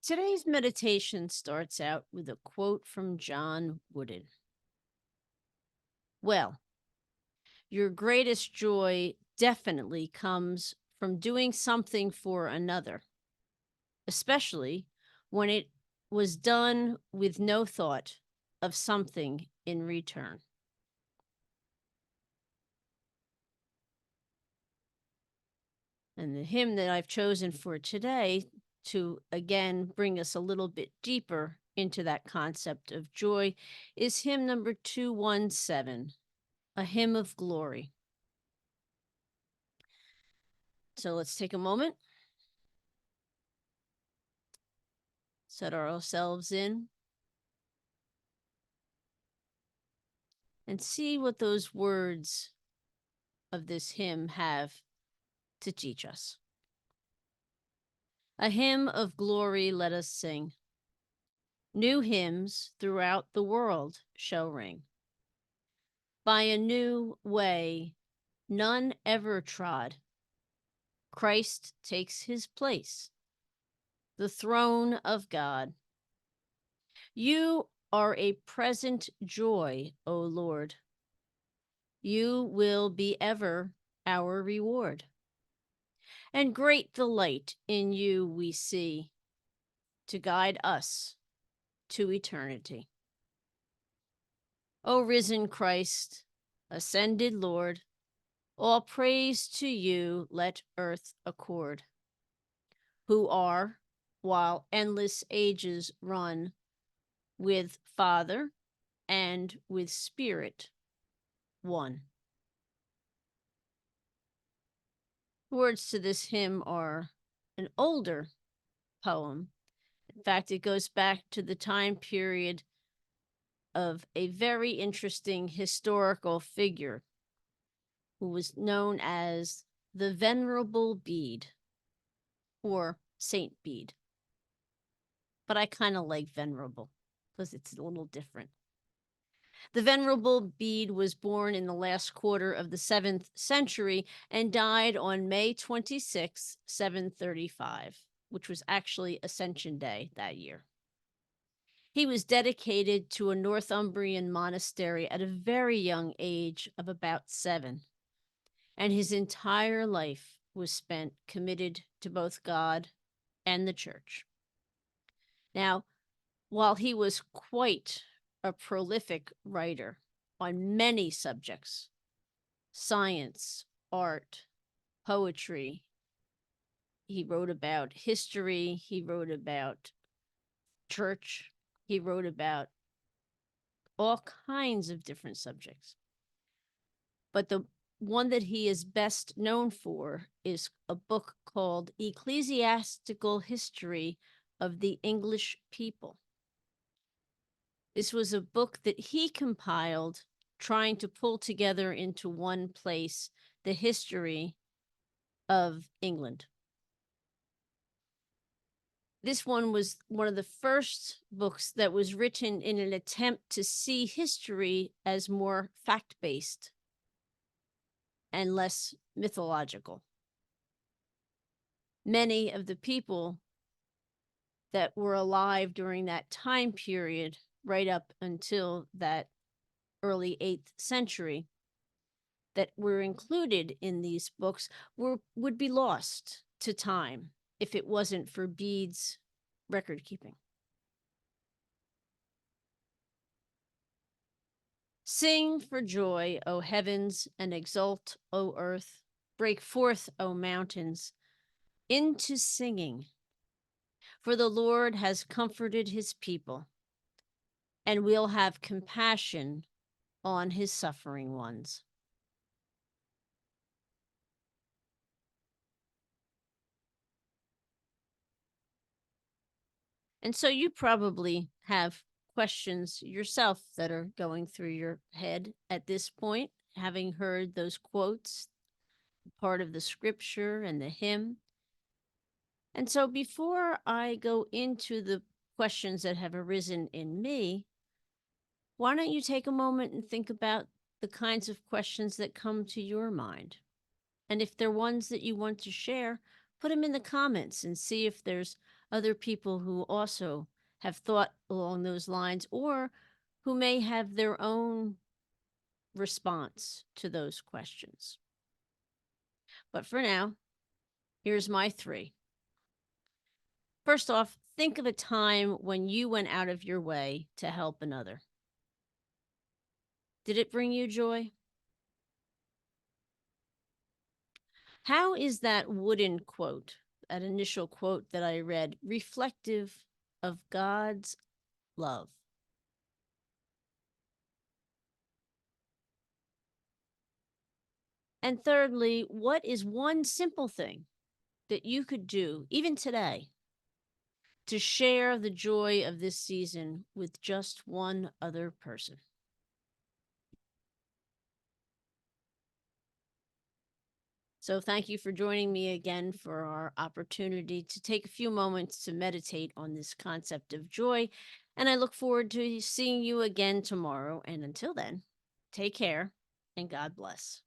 Today's meditation starts out with a quote from John Wooden. Well, your greatest joy definitely comes from doing something for another, especially when it was done with no thought of something in return. And the hymn that I've chosen for today to again bring us a little bit deeper into that concept of joy is hymn number 217, A Hymn of Glory. So let's take a moment, set ourselves in, and see what those words of this hymn have to teach us. A hymn of glory let us sing. New hymns throughout the world shall ring. By a new way none ever trod, Christ takes his place, the throne of God. You are a present joy, O Lord. You will be ever our reward. And great delight in you we see to guide us to eternity. O risen Christ, ascended Lord, all praise to you let earth accord, who are, while endless ages run, with Father and with Spirit one. Words to this hymn are an older poem. In fact, it goes back to the time period of a very interesting historical figure who was known as the Venerable Bede or Saint Bede. But I kind of like venerable because it's a little different. The Venerable Bede was born in the last quarter of the 7th century and died on May 26, 735, which was actually Ascension Day that year. He was dedicated to a Northumbrian monastery at a very young age of about 7, and his entire life was spent committed to both God and the church. Now, while he was quite a prolific writer on many subjects, science, art, poetry, he wrote about history, he wrote about church, he wrote about all kinds of different subjects. But the one that he is best known for is a book called Ecclesiastical History of the English People. This was a book that he compiled, trying to pull together into one place the history of England. This one was one of the first books that was written in an attempt to see history as more fact-based and less mythological. Many of the people that were alive during that time period, right up until that early 8th century, that were included in these books would be lost to time if it wasn't for Bede's record keeping. Sing for joy, O heavens, and exult, O earth. Break forth, O mountains, into singing. For the Lord has comforted his people and will have compassion on his suffering ones. And so you probably have questions yourself that are going through your head at this point, having heard those quotes, part of the scripture and the hymn. And so before I go into the questions that have arisen in me, why don't you take a moment and think about the kinds of questions that come to your mind? And if they're ones that you want to share, put them in the comments and see if there's other people who also have thought along those lines or who may have their own response to those questions. But for now, here's my three. First off, think of a time when you went out of your way to help another. Did it bring you joy? How is that wooden quote, that initial quote that I read, reflective of God's love? And thirdly, what is one simple thing that you could do, even today, to share the joy of this season with just one other person? So, thank you for joining me again for our opportunity to take a few moments to meditate on this concept of joy. And I look forward to seeing you again tomorrow. And until then, take care and God bless.